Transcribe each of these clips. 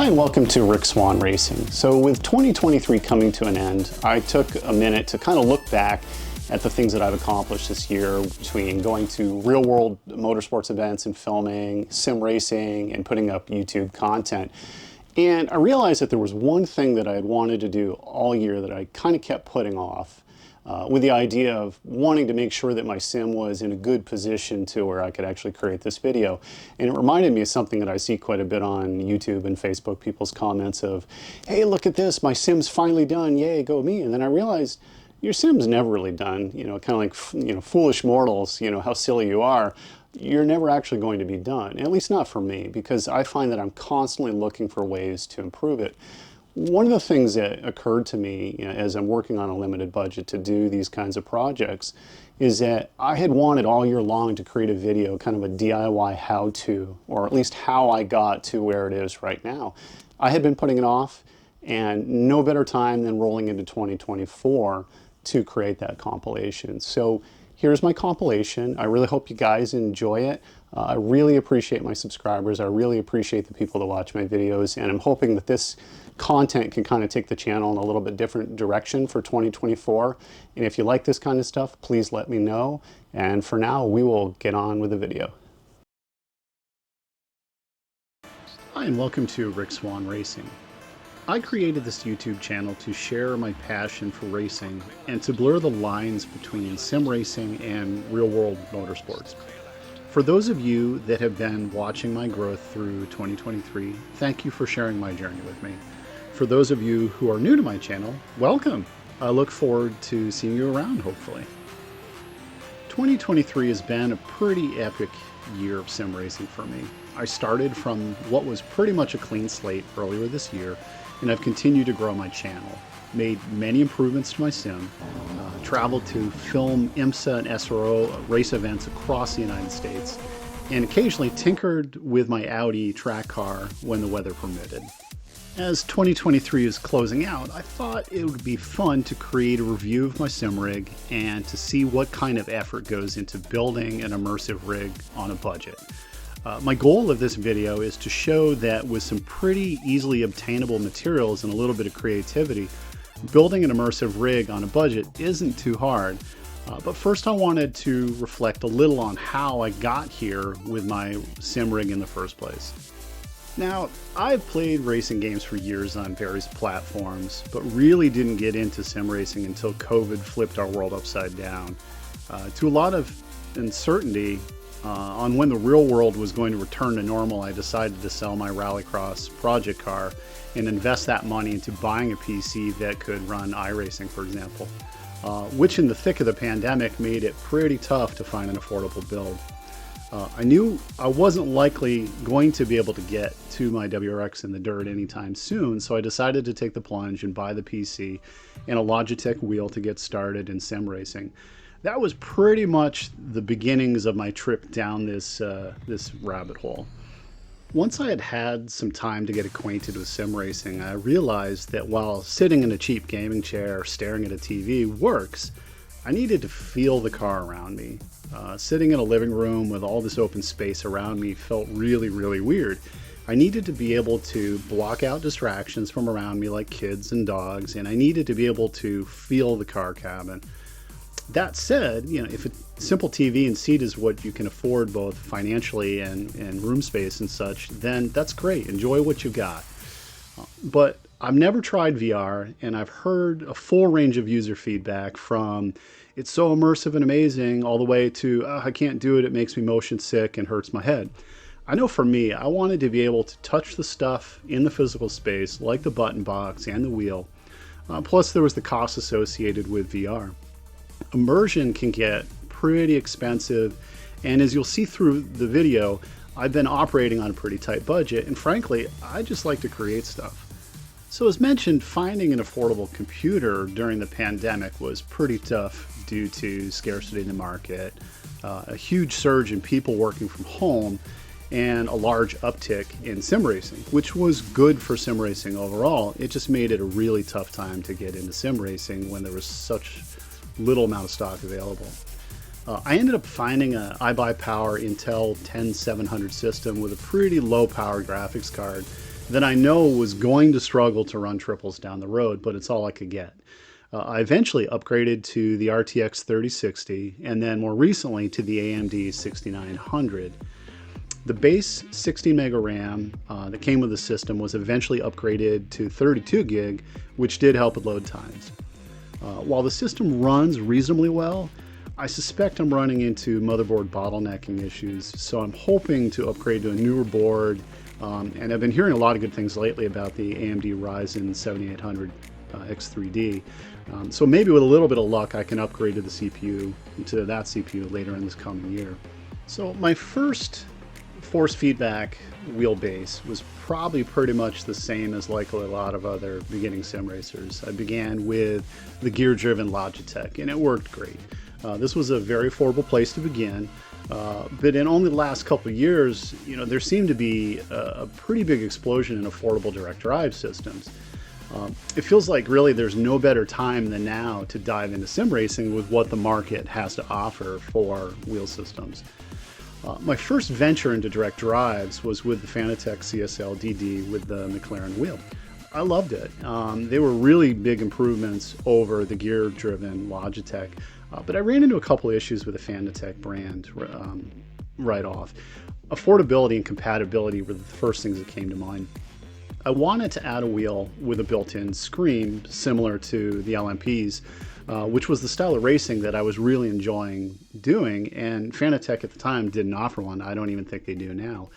and welcome to RickSwanRacing. So with 2023 coming to an end, I took a minute to kind of look back at the things that I've accomplished this year between going to real-world motorsports events and filming, sim racing, and putting up YouTube content. And I realized that there was one thing that I had wanted to do all year that I kind of kept putting off, with the idea of wanting to make sure that my sim was in a good position to where I could actually create this video. And it reminded me of something that I see quite a bit on YouTube and Facebook, people's comments of, hey, look at this, my sim's finally done, yay, go me. And then I realized, your sim's never really done, kind of like, foolish mortals, how silly you are. You're never actually going to be done, at least not for me, because I find that I'm constantly looking for ways to improve it. One of the things that occurred to me as I'm working on a limited budget to do these kinds of projects is that I had wanted all year long to create a video, kind of a DIY how-to, or at least how I got to where it is right now. I had been putting it off, and no better time than rolling into 2024 to create that compilation. So here's my compilation. I really hope you guys enjoy it. I really appreciate my subscribers. I really appreciate the people that watch my videos, and I'm hoping that this content can kind of take the channel in a little bit different direction for 2024. And if you like this kind of stuff, please let me know. And for now, we will get on with the video. Hi, and welcome to RickSwanRacing. I created this YouTube channel to share my passion for racing and to blur the lines between sim racing and real-world motorsports. For those of you that have been watching my growth through 2023, thank you for sharing my journey with me. For those of you who are new to my channel, welcome. I look forward to seeing you around, hopefully. 2023 has been a pretty epic year of sim racing for me. I started from what was pretty much a clean slate earlier this year, and I've continued to grow my channel, made many improvements to my sim, traveled to film IMSA and SRO race events across the United States, and occasionally tinkered with my Audi track car when the weather permitted. As 2023 is closing out, I thought it would be fun to create a review of my sim rig and to see what kind of effort goes into building an immersive rig on a budget. My goal of this video is to show that with some pretty easily obtainable materials and a little bit of creativity, building an immersive rig on a budget isn't too hard. But first I wanted to reflect a little on how I got here with my sim rig in the first place. Now, I've played racing games for years on various platforms, but really didn't get into sim racing until COVID flipped our world upside down. To a lot of uncertainty on when the real world was going to return to normal, I decided to sell my Rallycross project car and invest that money into buying a PC that could run iRacing, for example, which in the thick of the pandemic made it pretty tough to find an affordable build. I knew I wasn't likely going to be able to get to my WRX in the dirt anytime soon, so I decided to take the plunge and buy the PC and a Logitech wheel to get started in sim racing. That was pretty much the beginnings of my trip down this rabbit hole. Once I had had some time to get acquainted with sim racing, I realized that while sitting in a cheap gaming chair staring at a TV works, I needed to feel the car around me. Sitting in a living room with all this open space around me felt really, really weird. I needed to be able to block out distractions from around me like kids and dogs, and I needed to be able to feel the car cabin. That said, if a simple TV and seat is what you can afford both financially and room space and such, then that's great. Enjoy what you've got. But I've never tried VR, and I've heard a full range of user feedback from it's so immersive and amazing all the way to I can't do it, it makes me motion sick and hurts my head. I know for me, I wanted to be able to touch the stuff in the physical space like the button box and the wheel. Plus there was the cost associated with VR. Immersion can get pretty expensive, and as you'll see through the video, I've been operating on a pretty tight budget, and frankly, I just like to create stuff. So as mentioned, finding an affordable computer during the pandemic was pretty tough due to scarcity in the market, a huge surge in people working from home, and a large uptick in sim racing, which was good for sim racing overall. It just made it a really tough time to get into sim racing when there was such little amount of stock available. I ended up finding an Ibuypower Intel 10700 system with a pretty low power graphics card that I know was going to struggle to run triples down the road, but it's all I could get. I eventually upgraded to the RTX 3060 and then more recently to the AMD 6900. The base 60 mega RAM that came with the system was eventually upgraded to 32 gig, which did help with load times. While the system runs reasonably well, I suspect I'm running into motherboard bottlenecking issues, so I'm hoping to upgrade to a newer board, and I've been hearing a lot of good things lately about the AMD Ryzen 7800 X3D. So maybe with a little bit of luck I can upgrade to the CPU, to that CPU later in this coming year. So my first force feedback wheelbase was probably pretty much the same as like a lot of other beginning sim racers. I began with the gear-driven Logitech, and it worked great. This was a very affordable place to begin, but in only the last couple of years, there seemed to be a pretty big explosion in affordable direct drive systems. It feels like really there's no better time than now to dive into sim racing with what the market has to offer for wheel systems. My first venture into direct drives was with the Fanatec CSL DD with the McLaren wheel. I loved it. They were really big improvements over the gear-driven Logitech, but I ran into a couple of issues with the Fanatec brand right off. Affordability and compatibility were the first things that came to mind. I wanted to add a wheel with a built-in screen similar to the LMPs, which was the style of racing that I was really enjoying doing, and Fanatec at the time didn't offer one. I don't even think they do now.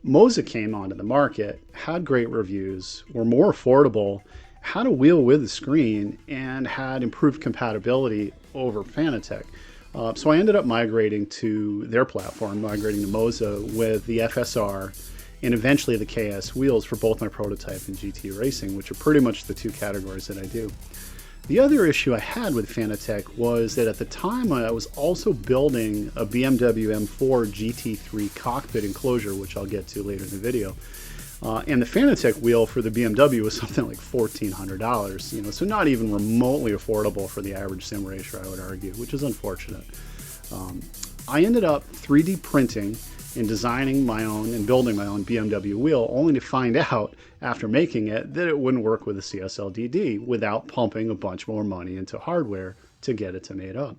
MOZA came onto the market, had great reviews, were more affordable, had a wheel with a screen, and had improved compatibility over Fanatec. So I ended up migrating to their platform, migrating to MOZA with the FSR and eventually the KS wheels for both my prototype and GT racing, which are pretty much the two categories that I do. The other issue I had with Fanatec was that at the time I was also building a BMW M4 GT3 cockpit enclosure, which I'll get to later in the video. And the Fanatec wheel for the BMW was something like $1,400, so not even remotely affordable for the average sim racer, I would argue, which is unfortunate. I ended up 3D printing and designing my own and building my own BMW wheel, only to find out after making it that it wouldn't work with the CSL DD without pumping a bunch more money into hardware to get it to made up.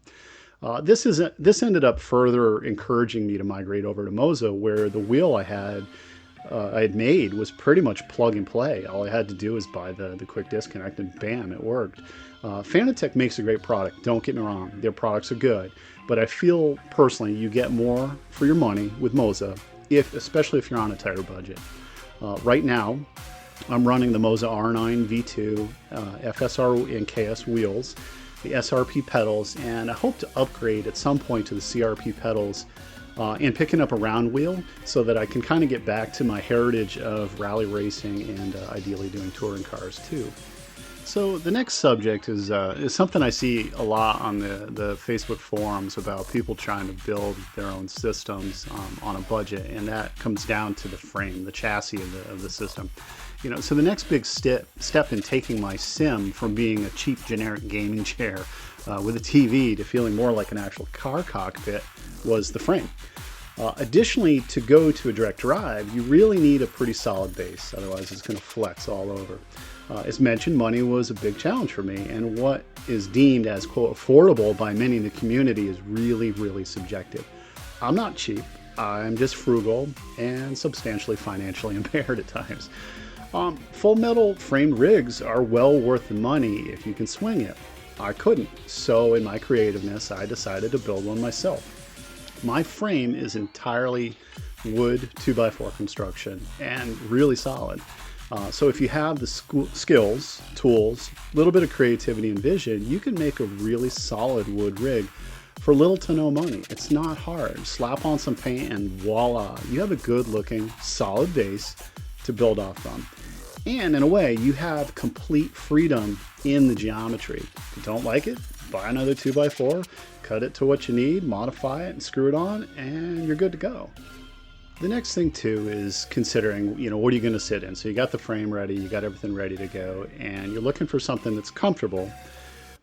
This ended up further encouraging me to migrate over to MOZA, where the wheel I had made was pretty much plug and play. All I had to do was buy the quick disconnect and bam, it worked. Fanatec makes a great product, don't get me wrong, their products are good, but I feel personally you get more for your money with MOZA, especially if you're on a tighter budget. Right now, I'm running the MOZA R9 V2 FSR and KS wheels, the SRP pedals, and I hope to upgrade at some point to the CRP pedals and picking up a round wheel so that I can kind of get back to my heritage of rally racing and ideally doing touring cars too. So the next subject is something I see a lot on the Facebook forums about people trying to build their own systems on a budget, and that comes down to the frame, the chassis of the system. So the next big step in taking my sim from being a cheap generic gaming chair with a TV to feeling more like an actual car cockpit was the frame. Additionally, to go to a direct drive, you really need a pretty solid base, otherwise it's going to flex all over. As mentioned, money was a big challenge for me, and what is deemed as, quote, affordable by many in the community is really, really subjective. I'm not cheap, I'm just frugal and substantially financially impaired at times. Full metal framed rigs are well worth the money if you can swing it. I couldn't, so in my creativeness, I decided to build one myself. My frame is entirely wood 2x4 construction and really solid. So if you have the skills, tools, a little bit of creativity and vision, you can make a really solid wood rig for little to no money. It's not hard. Slap on some paint and voila, you have a good looking, solid base to build off from. And in a way, you have complete freedom in the geometry. If you don't like it, buy another 2x4, cut it to what you need, modify it, and screw it on, and you're good to go. The next thing too is considering, what are you going to sit in? So you got the frame ready, you got everything ready to go, and you're looking for something that's comfortable,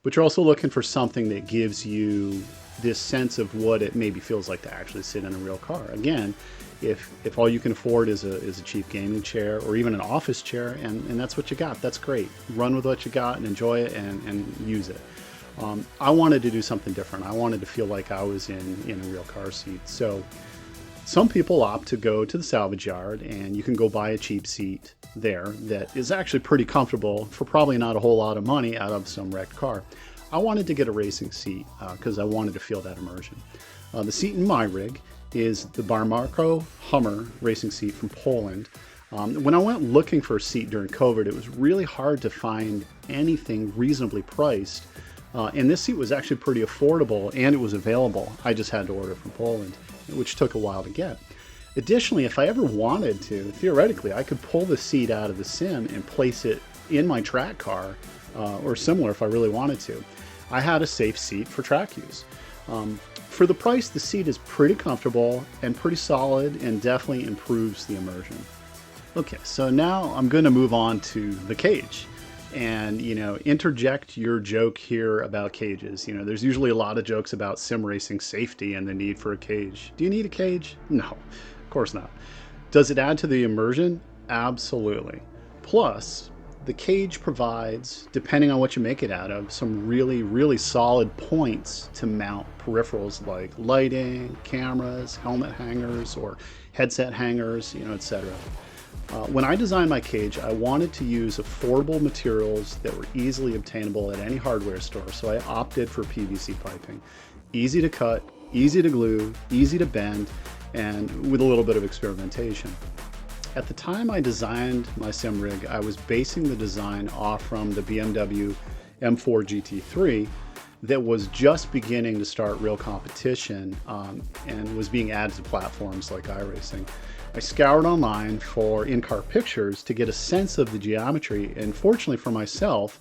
but you're also looking for something that gives you this sense of what it maybe feels like to actually sit in a real car. Again, if all you can afford is a cheap gaming chair or even an office chair, and that's what you got, that's great. Run with what you got and enjoy it and use it. I wanted to do something different. I wanted to feel like I was in a real car seat. So some people opt to go to the salvage yard, and you can go buy a cheap seat there that is actually pretty comfortable for probably not a whole lot of money out of some wrecked car. I wanted to get a racing seat because I wanted to feel that immersion. The seat in my rig is the Bimarco Hummer racing seat from Poland. When I went looking for a seat during COVID, it was really hard to find anything reasonably priced. And this seat was actually pretty affordable, and it was available. I just had to order it from Poland, which took a while to get. Additionally, if I ever wanted to, theoretically, I could pull the seat out of the sim and place it in my track car, or similar if I really wanted to. I had a safe seat for track use. For the price, the seat is pretty comfortable and pretty solid, and definitely improves the immersion. Okay, so now I'm going to move on to the cage. And, interject your joke here about cages. There's usually a lot of jokes about sim racing safety and the need for a cage. Do you need a cage? No, of course not. Does it add to the immersion? Absolutely. Plus, the cage provides, depending on what you make it out of, some really, really solid points to mount peripherals like lighting, cameras, helmet hangers, or headset hangers, etc. When I designed my cage, I wanted to use affordable materials that were easily obtainable at any hardware store, so I opted for PVC piping. Easy to cut, easy to glue, easy to bend, and with a little bit of experimentation. At the time I designed my sim rig, I was basing the design off from the BMW M4 GT3 that was just beginning to start real competition and was being added to platforms like iRacing. I scoured online for in-car pictures to get a sense of the geometry, and fortunately for myself,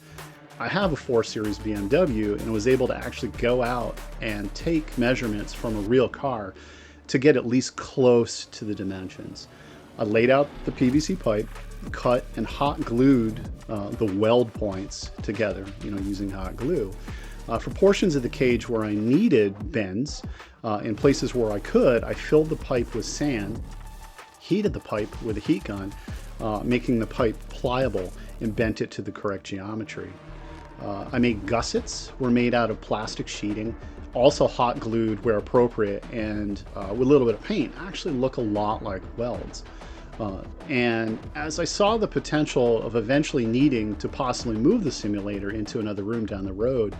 I have a 4 Series BMW and was able to actually go out and take measurements from a real car to get at least close to the dimensions. I laid out the PVC pipe, cut and hot glued the weld points together, using hot glue. For portions of the cage where I needed bends, in places where I could, I filled the pipe with sand, heated the pipe with a heat gun, making the pipe pliable, and bent it to the correct geometry. I made gussets, were made out of plastic sheeting, also hot glued where appropriate, and with a little bit of paint, actually look a lot like welds. And as I saw the potential of eventually needing to possibly move the simulator into another room down the road,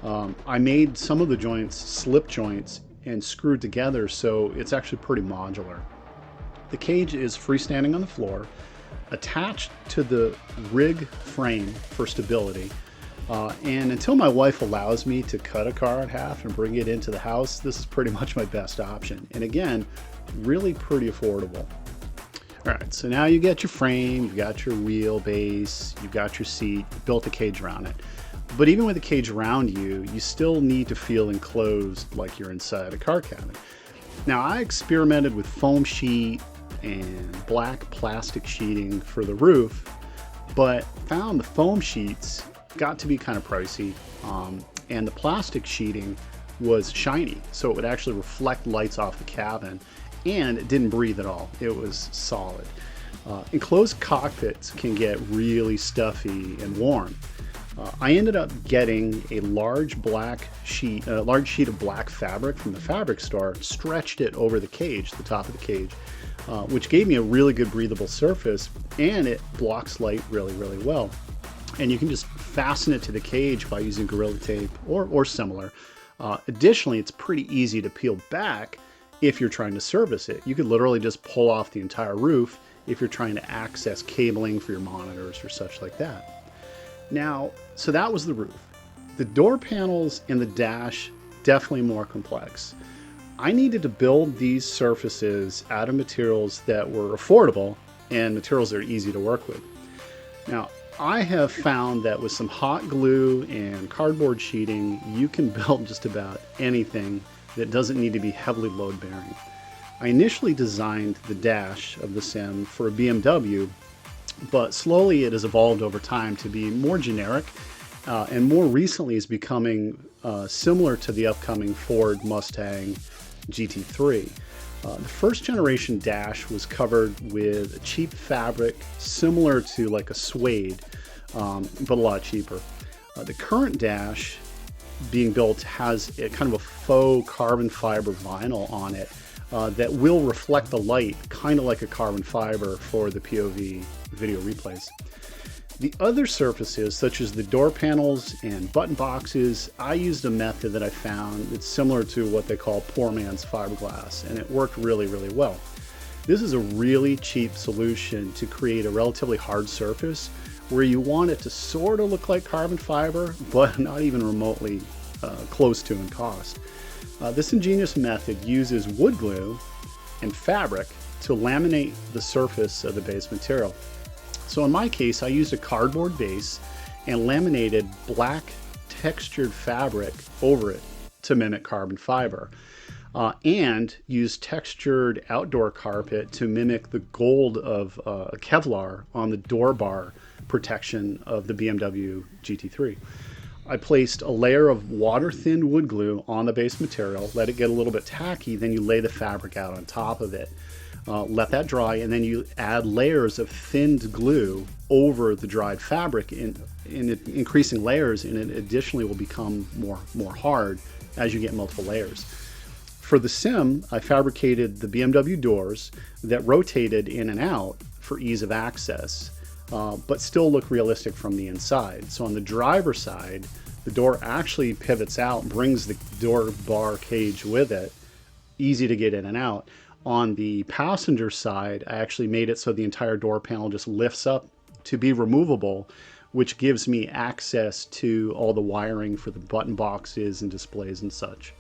I made some of the joints slip joints and screwed together, so it's actually pretty modular. The cage is freestanding on the floor, attached to the rig frame for stability. And until my wife allows me to cut a car in half and bring it into the house, this is pretty much my best option. And again, really pretty affordable. All right, so now you got your frame, you've got your wheelbase, you've got your seat, you built a cage around it. But even with a cage around you, you still need to feel enclosed like you're inside a car cabin. Now, I experimented with foam sheet and black plastic sheeting for the roof, but found the foam sheets got to be kind of pricey, and the plastic sheeting was shiny, so it would actually reflect lights off the cabin, and it didn't breathe at all. It was solid. Enclosed cockpits can get really stuffy and warm. I ended up getting a large sheet of black fabric from the fabric store, stretched it over the cage, the top of the cage, which gave me a really good breathable surface, and it blocks light really, really well. And you can just fasten it to the cage by using Gorilla Tape or similar. Additionally, it's pretty easy to peel back if you're trying to service it. You could literally just pull off the entire roof if you're trying to access cabling for your monitors or such like that. Now, so that was the roof. The door panels and the dash, definitely more complex. I needed to build these surfaces out of materials that were affordable and materials that are easy to work with. Now, I have found that with some hot glue and cardboard sheeting, you can build just about anything that doesn't need to be heavily load bearing. I initially designed the dash of the sim for a BMW, but slowly it has evolved over time to be more generic and more recently is becoming similar to the upcoming Ford Mustang GT3. The first generation dash was covered with a cheap fabric similar to like a suede, but a lot cheaper. The current dash being built has a kind of a faux carbon fiber vinyl on it that will reflect the light, kind of like a carbon fiber for the POV video replays. The other surfaces, such as the door panels and button boxes, I used a method that I found that's similar to what they call poor man's fiberglass, and it worked really, really well. This is a really cheap solution to create a relatively hard surface where you want it to sort of look like carbon fiber, but not even remotely close to in cost. This ingenious method uses wood glue and fabric to laminate the surface of the base material. So in my case, I used a cardboard base and laminated black textured fabric over it to mimic carbon fiber, and used textured outdoor carpet to mimic the gold of Kevlar on the door bar protection of the BMW GT3. I placed a layer of water-thinned wood glue on the base material, let it get a little bit tacky, then you lay the fabric out on top of it. Let that dry, and then you add layers of thinned glue over the dried fabric in increasing layers, and it additionally will become more hard as you get multiple layers. For the sim, I fabricated the BMW doors that rotated in and out for ease of access, but still look realistic from the inside. So on the driver's side, the door actually pivots out, brings the door bar cage with it, easy to get in and out. On the passenger side, I actually made it so the entire door panel just lifts up to be removable, which gives me access to all the wiring for the button boxes and displays and such.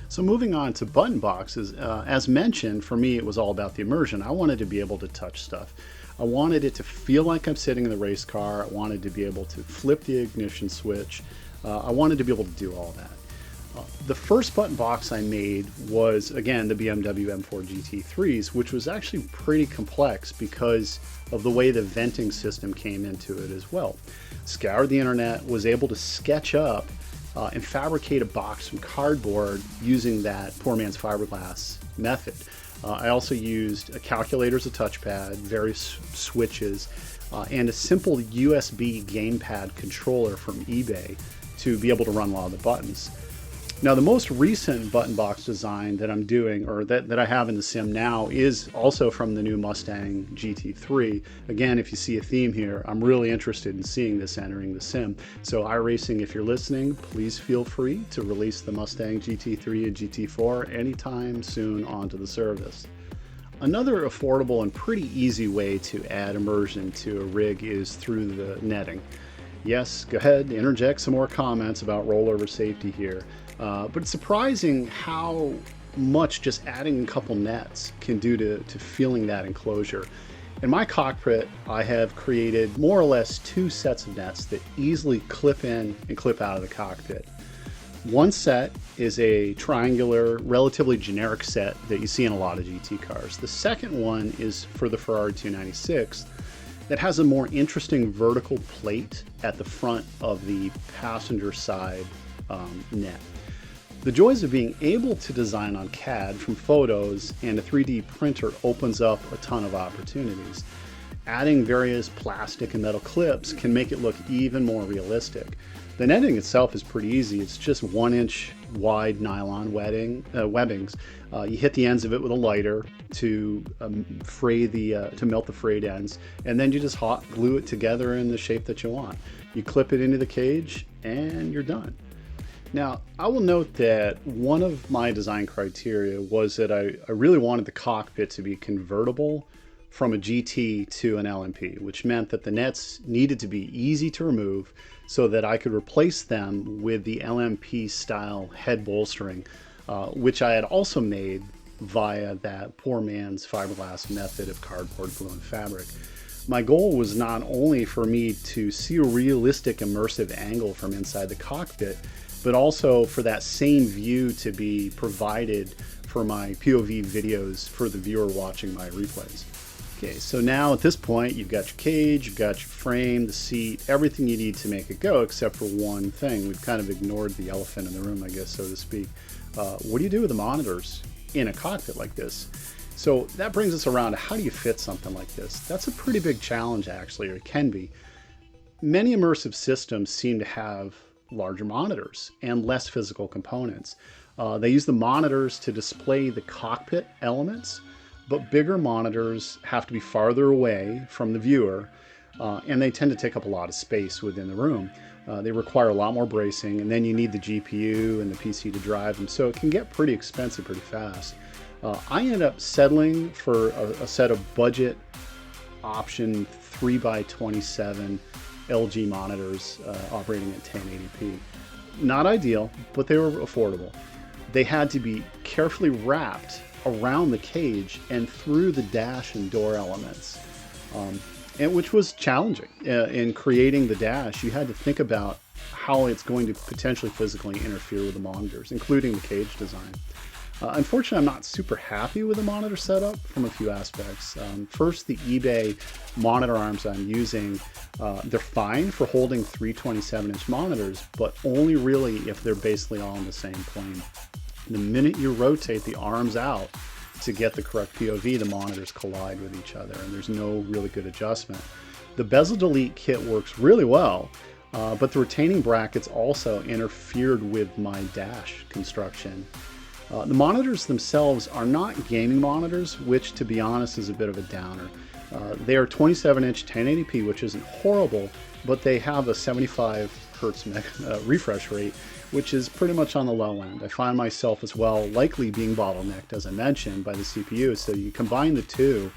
So moving on to button boxes, as mentioned, for me it was all about the immersion. I wanted to be able to touch stuff. I wanted it to feel like I'm sitting in the race car. I wanted to be able to flip the ignition switch. I wanted to be able to do all that. The first button box I made was, again, the BMW M4 GT3s, which was actually pretty complex because of the way the venting system came into it as well. Scoured the internet, was able to sketch up and fabricate a box from cardboard using that poor man's fiberglass method. I also used a calculator as a touchpad, various switches, and a simple USB gamepad controller from eBay to be able to run a lot of the buttons. Now, the most recent button box design that I'm doing, or that I have in the sim now, is also from the new Mustang GT3. Again, if you see a theme here, I'm really interested in seeing this entering the sim. So iRacing, if you're listening, please feel free to release the Mustang GT3 and GT4 anytime soon onto the service. Another affordable and pretty easy way to add immersion to a rig is through the netting. Yes, go ahead, interject some more comments about rollover safety here. But it's surprising how much just adding a couple nets can do to feeling that enclosure. In my cockpit, I have created more or less 2 sets of nets that easily clip in and clip out of the cockpit. One set is a triangular, relatively generic set that you see in a lot of GT cars. The second one is for the Ferrari 296 that has a more interesting vertical plate at the front of the passenger side net. The joys of being able to design on CAD from photos and a 3D printer opens up a ton of opportunities. Adding various plastic and metal clips can make it look even more realistic. The netting itself is pretty easy. It's just 1-inch wide nylon webbings. You hit the ends of it with a lighter to melt the frayed ends, and then you just hot glue it together in the shape that you want. You clip it into the cage and you're done. Now, I will note that one of my design criteria was that I really wanted the cockpit to be convertible from a GT to an LMP, which meant that the nets needed to be easy to remove so that I could replace them with the LMP style head bolstering, which I had also made via that poor man's fiberglass method of cardboard glue and fabric. My goal was not only for me to see a realistic immersive angle from inside the cockpit, but also for that same view to be provided for my POV videos for the viewer watching my replays. Okay, so now at this point, you've got your cage, you've got your frame, the seat, everything you need to make it go, except for one thing. We've kind of ignored the elephant in the room, I guess, so to speak. What do you do with the monitors in a cockpit like this? So that brings us around to how do you fit something like this? That's a pretty big challenge, actually, or it can be. Many immersive systems seem to have larger monitors and less physical components. They use the monitors to display the cockpit elements, but bigger monitors have to be farther away from the viewer, and they tend to take up a lot of space within the room. They require a lot more bracing, and then you need the GPU and the PC to drive them, so it can get pretty expensive pretty fast. I ended up settling for a set of budget option 3x27 LG monitors operating at 1080p. Not ideal, but they were affordable. They had to be carefully wrapped around the cage and through the dash and door elements, and which was challenging. In creating the dash, you had to think about how it's going to potentially physically interfere with the monitors, including the cage design. Unfortunately, I'm not super happy with the monitor setup from a few aspects. First, the eBay monitor arms I'm using, they're fine for holding 327-inch monitors, but only really if they're basically all on the same plane. The minute you rotate the arms out to get the correct POV, the monitors collide with each other, and there's no really good adjustment. The bezel delete kit works really well, but the retaining brackets also interfered with my dash construction. The monitors themselves are not gaming monitors, which to be honest is a bit of a downer. They are 27-inch 1080p, which isn't horrible, but they have a 75 hertz refresh rate, which is pretty much on the low end. I find myself as well likely being bottlenecked, as I mentioned, by the CPU. So you combine the two,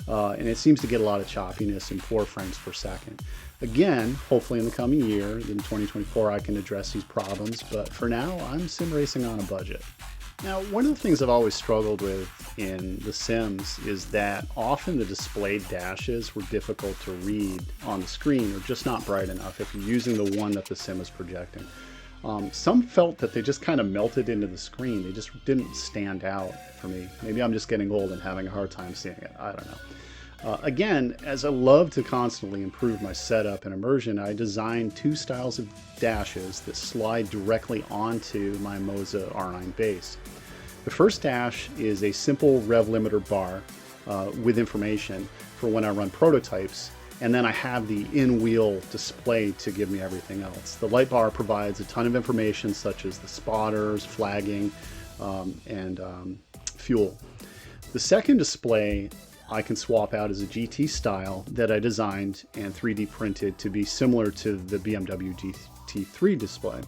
and it seems to get a lot of choppiness and 4 frames per second. Again, hopefully in the coming year, in 2024, I can address these problems, but for now, I'm sim racing on a budget. Now, one of the things I've always struggled with in The Sims is that often the displayed dashes were difficult to read on the screen or just not bright enough if you're using the one that the sim is projecting. Some felt that they just kind of melted into the screen. They just didn't stand out for me. Maybe I'm just getting old and having a hard time seeing it. I don't know. Again, as I love to constantly improve my setup and immersion, I designed 2 styles of dashes that slide directly onto my MOZA R9 base. The first dash is a simple rev limiter bar with information for when I run prototypes, and then I have the in-wheel display to give me everything else. The light bar provides a ton of information such as the spotters, flagging, and fuel. The second display I can swap out as a GT style that I designed and 3D printed to be similar to the BMW GT3 display.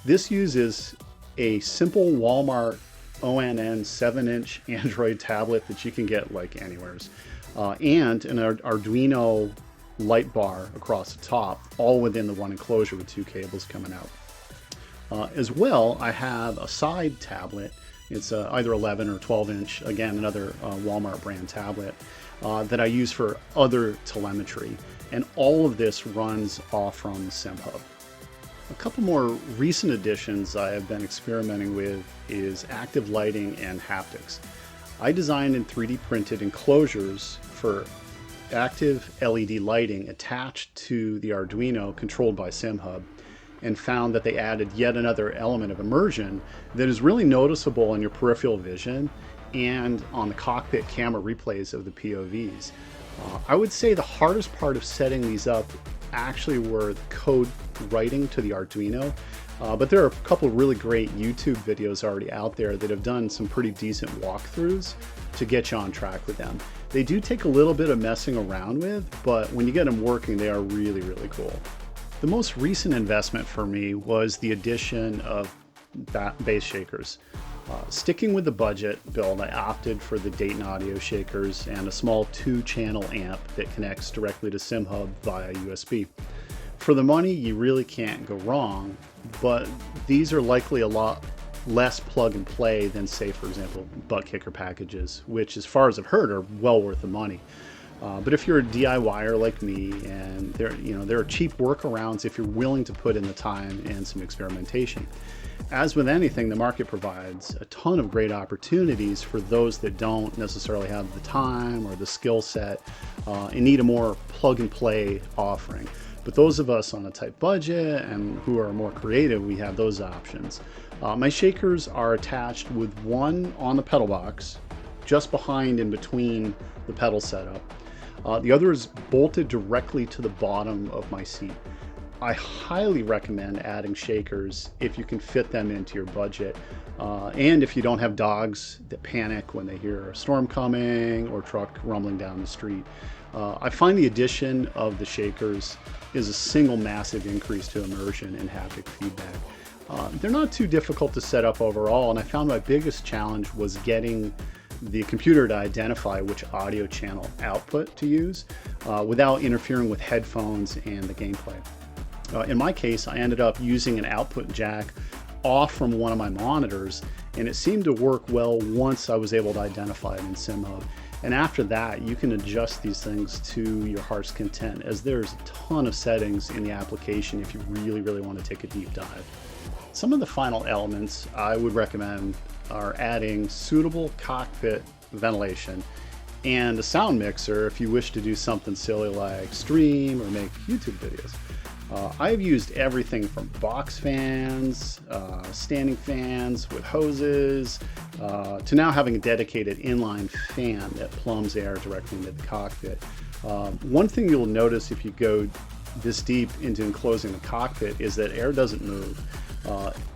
This uses a simple Walmart ONN 7-inch Android tablet that you can get like anywheres, and an Arduino light bar across the top, all within the one enclosure with 2 cables coming out. As well, I have a side tablet. It's either 11 or 12-inch, again, another Walmart brand tablet that I use for other telemetry. And all of this runs off from SimHub. A couple more recent additions I have been experimenting with is active lighting and haptics. I designed and 3D printed enclosures for active LED lighting attached to the Arduino controlled by SimHub, and found that they added yet another element of immersion that is really noticeable in your peripheral vision and on the cockpit camera replays of the POVs. I would say the hardest part of setting these up actually were the code writing to the Arduino, but there are a couple of really great YouTube videos already out there that have done some pretty decent walkthroughs to get you on track with them. They do take a little bit of messing around with, but when you get them working, they are really, really cool. The most recent investment for me was the addition of bass shakers. Sticking with the budget build, I opted for the Dayton Audio shakers and a small 2-channel amp that connects directly to SimHub via USB. For the money, you really can't go wrong, but these are likely a lot less plug and play than, say, for example, butt kicker packages, which as far as I've heard are well worth the money. But if you're a DIYer like me, and there are cheap workarounds if you're willing to put in the time and some experimentation. As with anything, the market provides a ton of great opportunities for those that don't necessarily have the time or the skill set and need a more plug-and-play offering. But those of us on a tight budget and who are more creative, we have those options. My shakers are attached with one on the pedal box, just behind and between the pedal setup. The other is bolted directly to the bottom of my seat. I highly recommend adding shakers if you can fit them into your budget, and if you don't have dogs that panic when they hear a storm coming or truck rumbling down the street. I find the addition of the shakers is a single massive increase to immersion and haptic feedback. They're not too difficult to set up overall, and I found my biggest challenge was getting the computer to identify which audio channel output to use without interfering with headphones and the gameplay. In my case, I ended up using an output jack off from one of my monitors, and it seemed to work well once I was able to identify it in sim mode. And after that, you can adjust these things to your heart's content, as there's a ton of settings in the application if you really want to take a deep dive. Some of the final elements I would recommend are adding suitable cockpit ventilation and a sound mixer if you wish to do something silly like stream or make YouTube videos. I've used everything from box fans, standing fans with hoses, to now having a dedicated inline fan that plumbs air directly into the cockpit. One thing you'll notice if you go this deep into enclosing the cockpit is that air doesn't move.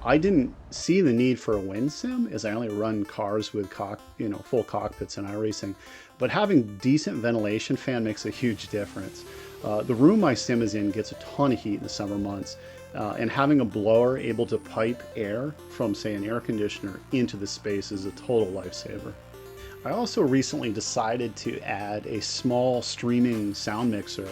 I didn't see the need for a wind sim, as I only run cars with full cockpits in iRacing, but having decent ventilation fan makes a huge difference. The room my sim is in gets a ton of heat in the summer months, and having a blower able to pipe air from, say, an air conditioner into the space is a total lifesaver. I also recently decided to add a small streaming sound mixer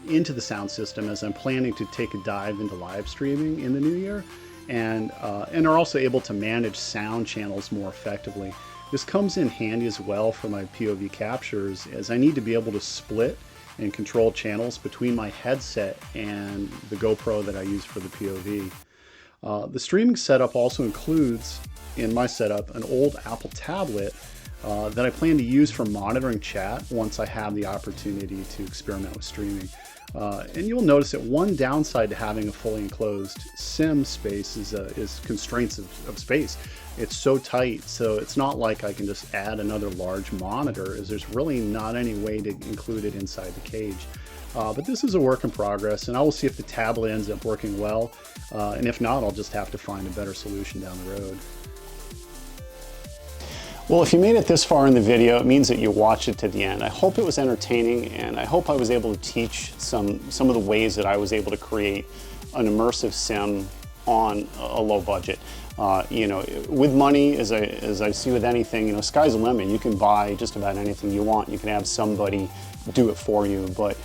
into the sound system, as I'm planning to take a dive into live streaming in the new year, and are also able to manage sound channels more effectively. This comes in handy as well for my POV captures, as I need to be able to split and control channels between my headset and the GoPro that I use for the POV. The streaming setup also includes, in my setup, an old Apple tablet that I plan to use for monitoring chat once I have the opportunity to experiment with streaming. And you'll notice that one downside to having a fully enclosed sim space is constraints of space. It's so tight, so it's not like I can just add another large monitor, as there's really not any way to include it inside the cage. But this is a work in progress, and I will see if the tablet ends up working well, and if not, I'll just have to find a better solution down the road. Well, if you made it this far in the video, it means that you watched it to the end. I hope it was entertaining, and I hope I was able to teach some of the ways that I was able to create an immersive sim on a low budget. With money, as I see with anything, sky's the limit. You can buy just about anything you want. You can have somebody do it for you, but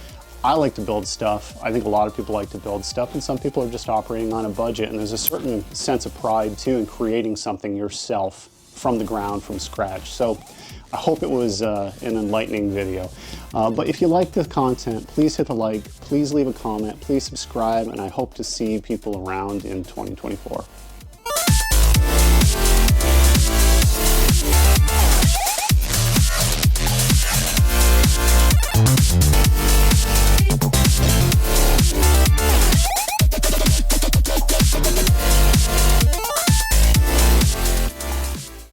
I like to build stuff. I think a lot of people like to build stuff, and some people are just operating on a budget, and there's a certain sense of pride too in creating something yourself from the ground, from scratch. So I hope it was an enlightening video. But if you like the content, please hit the like, please leave a comment, please subscribe, and I hope to see people around in 2024.